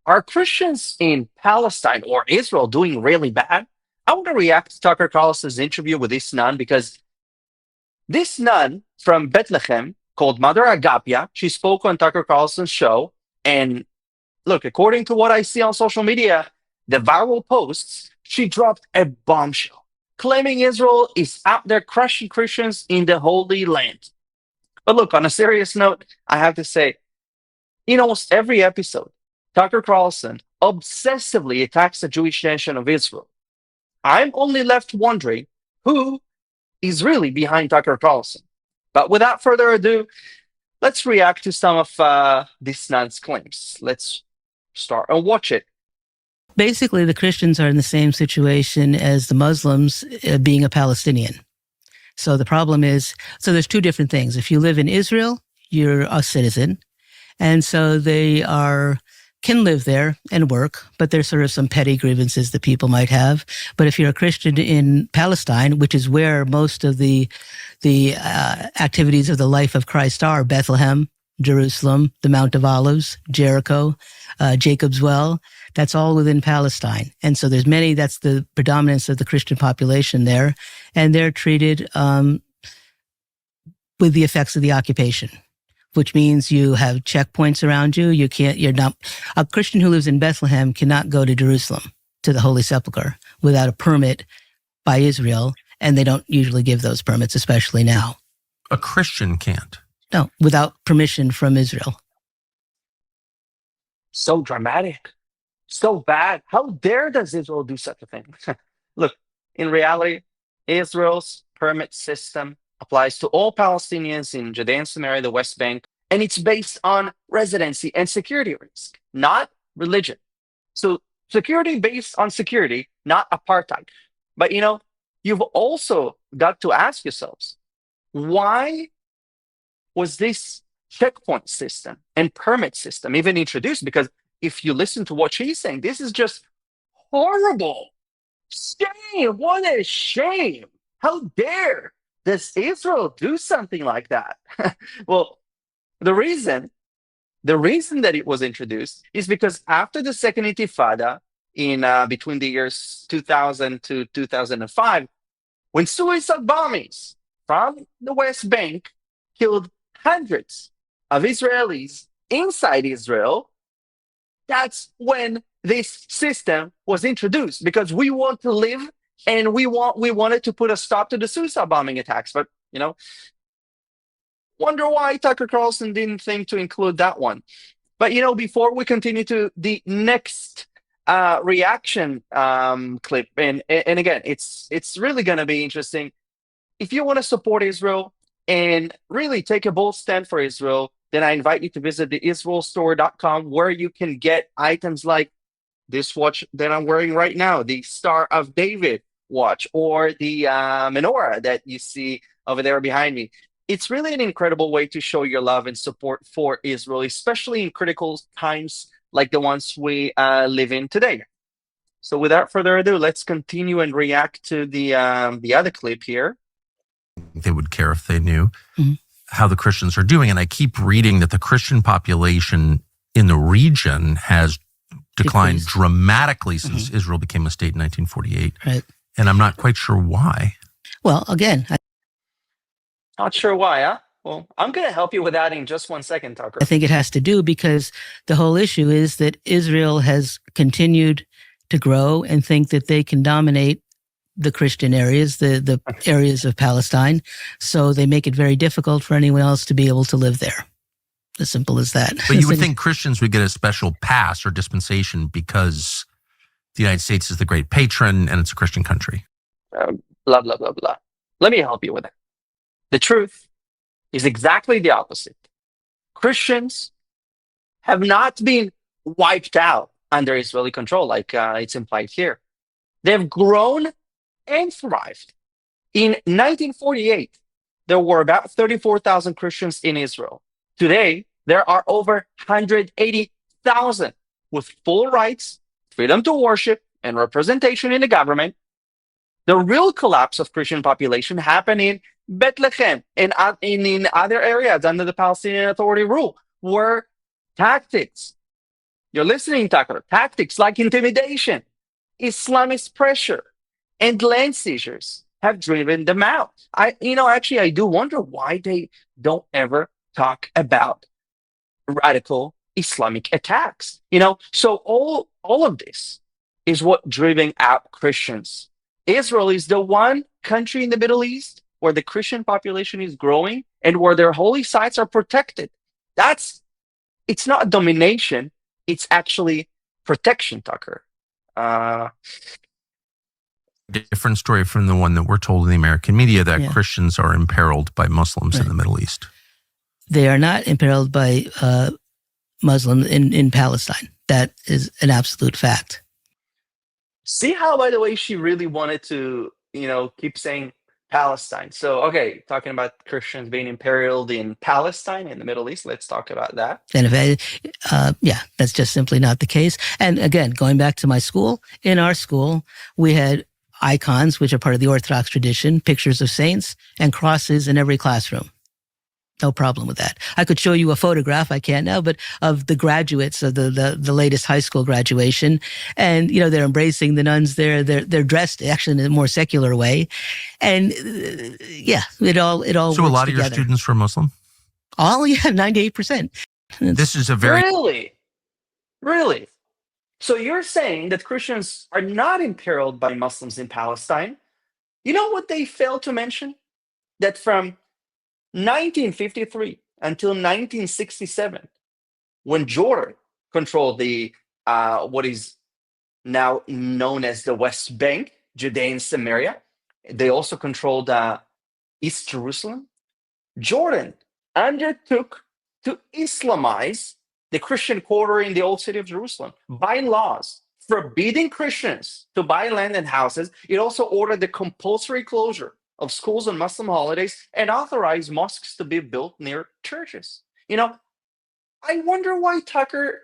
Are Christians in Palestine or Israel doing really bad? I want to react to Tucker Carlson's interview with this nun because this nun from Bethlehem called Mother Agapia, she spoke on Tucker Carlson's show. And look, according to what I see on social media, the viral posts, she dropped a bombshell claiming Israel is out there crushing Christians in the Holy Land. But look, on a serious note, I have to say, in almost every episode, Tucker Carlson obsessively attacks the Jewish nation of Israel. I'm only left wondering who is really behind Tucker Carlson. But without further ado, let's react to some of this nun's claims. Let's start and watch it. Basically, the Christians are in the same situation as the Muslims being a Palestinian. So the problem is, so there's two different things. If you live in Israel, you're a citizen. And so they can live there and work, but there's sort of some petty grievances that people might have. But if you're a Christian in Palestine, which is where most of the activities of the life of Christ are, Bethlehem, Jerusalem, the Mount of Olives, Jericho, Jacob's Well, that's all within Palestine. And so that's the predominance of the Christian population there. And they're treated with the effects of the occupation, which means you have checkpoints around you. A Christian who lives in Bethlehem cannot go to Jerusalem, to the Holy Sepulchre, without a permit by Israel. And they don't usually give those permits, especially now. A Christian can't. No, without permission from Israel. So dramatic. So bad. How dare does Israel do such a thing? Look, in reality, Israel's permit system applies to all Palestinians in Judea and Samaria, the West Bank, and it's based on residency and security risk, not religion. So security based on security, not apartheid. But you've also got to ask yourselves, why was this checkpoint system and permit system even introduced? Because if you listen to what she's saying, this is just horrible. Shame. What a shame. How dare does Israel do something like that? Well, the reason that it was introduced is because after the Second Intifada in between the years 2000 to 2005, when suicide bombings from the West Bank killed hundreds of Israelis inside Israel, that's when this system was introduced, because we want to live and we wanted to put a stop to the suicide bombing attacks. But wonder why Tucker Carlson didn't think to include that one. But before we continue to the next reaction clip, and again, it's really going to be interesting. If you want to support Israel and really take a bold stand for Israel, then I invite you to visit the israelstore.com, where you can get items like this watch that I'm wearing right now, the Star of David watch, or the menorah that you see over there behind me. It's really an incredible way to show your love and support for Israel, especially in critical times like the ones we live in today. So without further ado, let's continue and react to the other clip here. They would care if they knew how the Christians are doing. And I keep reading that the Christian population in the region has declined dramatically since Israel became a state in 1948. Right. And I'm not quite sure why. Well, again, Not sure why, huh? Well, I'm going to help you with that in just 1 second, Tucker. I think it has to do because the whole issue is that Israel has continued to grow and think that they can dominate the Christian areas, the areas of Palestine. So they make it very difficult for anyone else to be able to live there. As simple as that. But you would think Christians would get a special pass or dispensation because the United States is the great patron and it's a Christian country. Blah, blah, blah, blah. Let me help you with that. The truth is exactly the opposite. Christians have not been wiped out under Israeli control like it's implied here. They've grown and thrived. In 1948, there were about 34,000 Christians in Israel. Today, there are over 180,000 with full rights, freedom to worship, and representation in the government. The real collapse of Christian population happened in Bethlehem and in other areas under the Palestinian Authority rule, where tactics You're listening, Tucker. Tactics like intimidation, Islamist pressure, and land seizures have driven them out. Actually, I do wonder why they don't ever talk about radical Islamic attacks. So all of this is what driving out Christians. Israel is the one country in the Middle East where the Christian population is growing and where their holy sites are protected. It's not domination, it's actually protection, Tucker. Different story from the one that we're told in the American media, that Christians are imperiled by Muslims in the Middle East. They are not imperiled by Muslims in Palestine. That is an absolute fact. See how, by the way, she really wanted to, keep saying Palestine. So, okay, talking about Christians being imperiled in Palestine, in the Middle East, let's talk about that. And that's just simply not the case. And again, going back to my school, in our school, we had icons, which are part of the Orthodox tradition, pictures of saints and crosses in every classroom. No problem with that. I could show you a photograph, I can't now, but of the graduates of the latest high school graduation. And, they're embracing the nuns there. They're dressed actually in a more secular way. And it all So a lot of your students were Muslim? 98%. This is a very... Really? So you're saying that Christians are not imperiled by Muslims in Palestine? You know what they failed to mention? That from 1953 until 1967, when Jordan controlled the what is now known as the West Bank, Judea and Samaria, they also controlled East Jerusalem. Jordan undertook to Islamize the Christian quarter in the old city of Jerusalem by laws forbidding Christians to buy land and houses. It also ordered the compulsory closure of schools on Muslim holidays and authorized mosques to be built near churches. I wonder why Tucker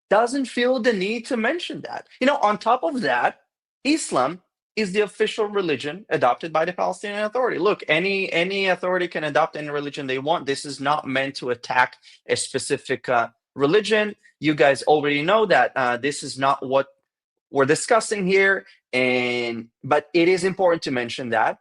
doesn't feel the need to mention that. On top of that, Islam is the official religion adopted by the Palestinian Authority. Look, any authority can adopt any religion they want. This is not meant to attack a specific religion. You guys already know that this is not what we're discussing here, but it is important to mention that,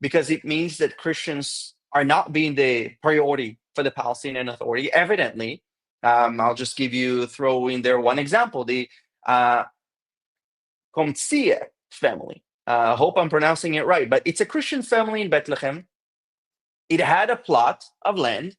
because it means that Christians are not being the priority for the Palestinian Authority. Evidently, I'll just throw in there one example: the Komtsia family. Hope I'm pronouncing it right, but it's a Christian family in Bethlehem. It had a plot of land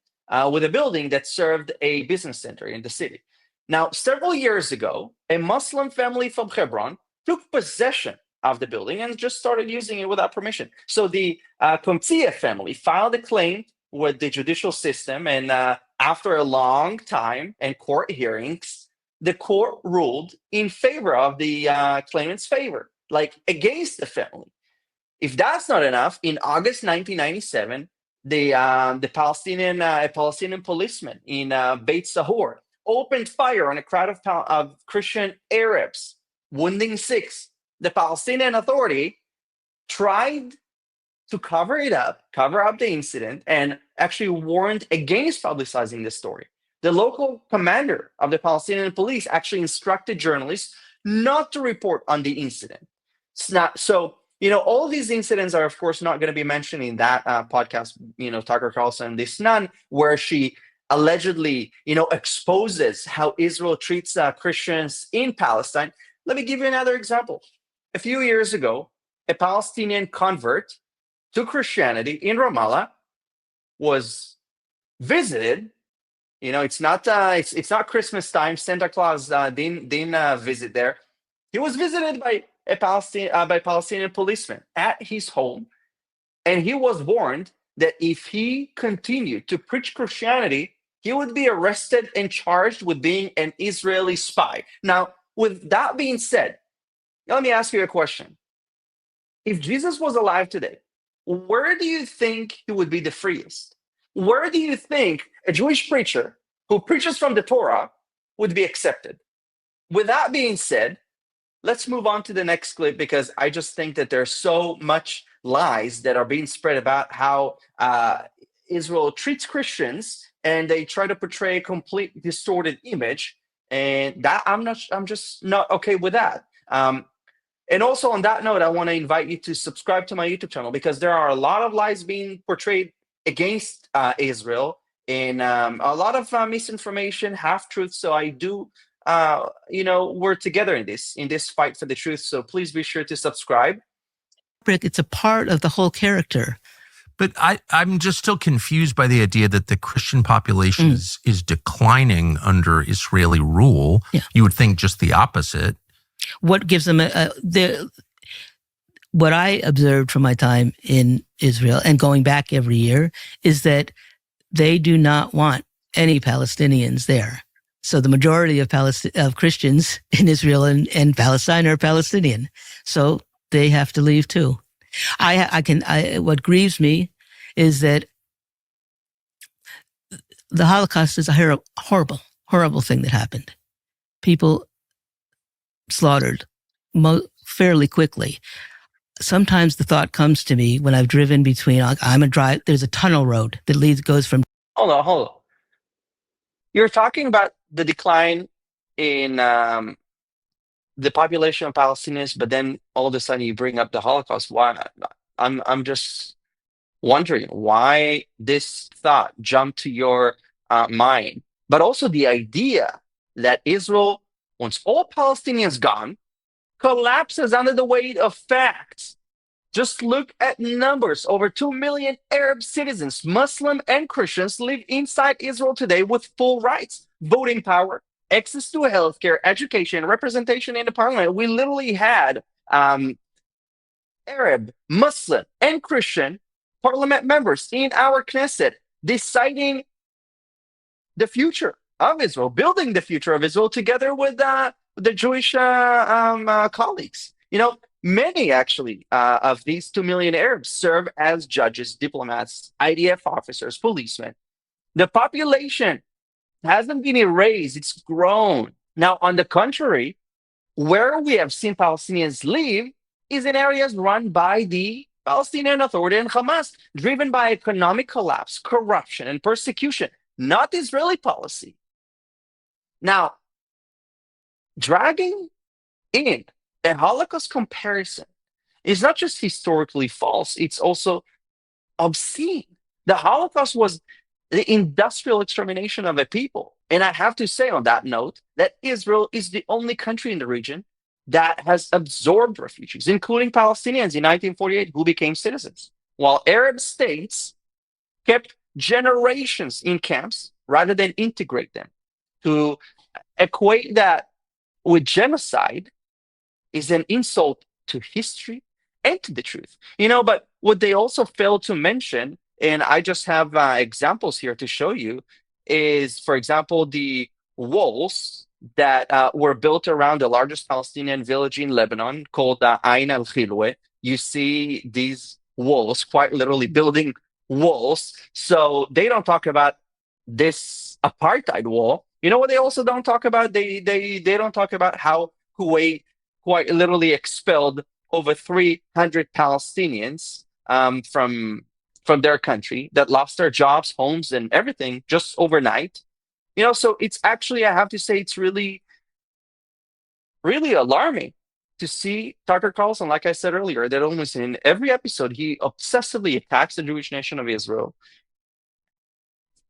with a building that served a business center in the city. Now, several years ago, a Muslim family from Hebron took possession of the building and just started using it without permission. So the Komtsia family filed a claim with the judicial system, and after a long time and court hearings, the court ruled in favor of the claimant's favor, like against the family. If that's not enough, in August 1997, the Palestinian policeman in Beit Sahur opened fire on a crowd of Christian Arabs, wounding 6. The Palestinian Authority tried to cover up the incident, and actually warned against publicizing the story. The local commander of the Palestinian police actually instructed journalists not to report on the incident. It's not so. All of these incidents are, of course, not going to be mentioned in that podcast. Tucker Carlson, this nun, where she allegedly, exposes how Israel treats Christians in Palestine. Let me give you another example. A few years ago, a Palestinian convert to Christianity in Ramallah was visited. It's not Christmas time. Santa Claus didn't visit there. He was visited by Palestinian policemen at his home, and he was warned that if he continued to preach Christianity, he would be arrested and charged with being an Israeli spy. Now, with that being said, let me ask you a question. If Jesus was alive today, where do you think he would be the freest? Where do you think a Jewish preacher who preaches from the Torah would be accepted? With that being said, let's move on to the next clip, because I just think that there's so much lies that are being spread about how Israel treats Christians, and they try to portray a complete distorted image. and that I'm just not okay with that. And also on that note, I want to invite you to subscribe to my YouTube channel, because there are a lot of lies being portrayed against Israel, and a lot of misinformation, half truths. So I do, we're together in this fight for the truth. So please be sure to subscribe. It's a part of the whole character. But I'm just still confused by the idea that the Christian population is declining under Israeli rule. Yeah. You would think just the opposite. What gives them what I observed from my time in Israel and going back every year is that they do not want any Palestinians there. So the majority of Christians in Israel and Palestine are Palestinian. So they have to leave too. What grieves me is that the Holocaust is a horrible, horrible thing that happened. People slaughtered fairly quickly. Sometimes the thought comes to me when I've driven between, there's a tunnel road that goes from. Hold on. You're talking about the decline in the population of Palestinians, but then all of a sudden you bring up the Holocaust. Why? I'm just wondering why this thought jumped to your mind, but also the idea that Israel, once all Palestinians gone, collapses under the weight of facts. Just look at numbers. Over 2 million Arab citizens, Muslim and Christians, live inside Israel today with full rights, voting power, access to healthcare, education, representation in the parliament. We literally had Arab, Muslim, and Christian parliament members in our Knesset deciding the future of Israel, building the future of Israel together with the Jewish colleagues. Many actually of these 2 million Arabs serve as judges, diplomats, IDF officers, policemen. The population hasn't been erased, it's grown. Now, on the contrary, where we have seen Palestinians live is in areas run by the Palestinian Authority and Hamas, driven by economic collapse, corruption, and persecution, not Israeli policy. Now, dragging in a Holocaust comparison is not just historically false, it's also obscene. The Holocaust was the industrial extermination of a people. And I have to say on that note that Israel is the only country in the region that has absorbed refugees, including Palestinians in 1948 who became citizens, while Arab states kept generations in camps rather than integrate them. To equate that with genocide is an insult to history and to the truth. But what they also fail to mention, and I just have examples here to show you, is, for example, the walls that were built around the largest Palestinian village in Lebanon called Ain al-Khilwe. You see these walls, quite literally building walls. So they don't talk about this apartheid wall. You know what they also don't talk about? They don't talk about how Kuwait quite literally expelled over 300 Palestinians from their country that lost their jobs, homes, and everything just overnight. So it's actually, I have to say, it's really, really alarming to see Tucker Carlson, like I said earlier, that almost in every episode, he obsessively attacks the Jewish nation of Israel.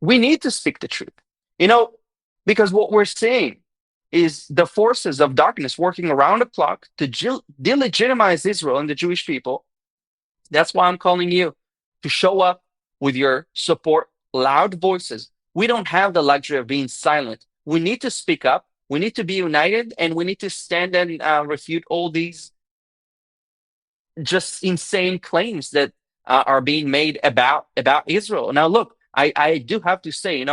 We need to speak the truth, because what we're seeing is the forces of darkness working around the clock to delegitimize Israel and the Jewish people. That's why I'm calling you to show up with your support, loud voices. We don't have the luxury of being silent. We need to speak up. We need to be united, and we need to stand and refute all these just insane claims that are being made about Israel. Now, look, I do have to say,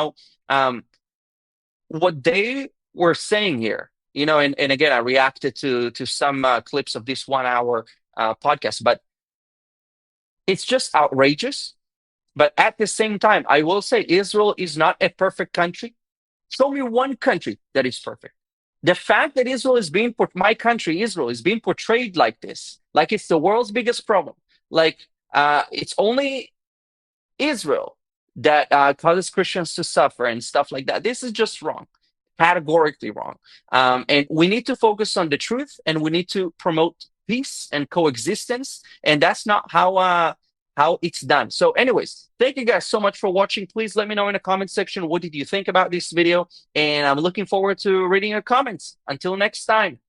what they were saying here, and again, I reacted to some clips of this 1 hour podcast, but it's just outrageous. But at the same time, I will say Israel is not a perfect country. Show me one country that is perfect. The fact that my country, Israel, is being portrayed like this, like it's the world's biggest problem, like it's only Israel that causes Christians to suffer and stuff like that. This is just wrong. categorically wrong. And we need to focus on the truth, and we need to promote peace and coexistence. And that's not how it's done. So anyways, thank you guys so much for watching. Please let me know in the comment section, what did you think about this video? And I'm looking forward to reading your comments. Until next time.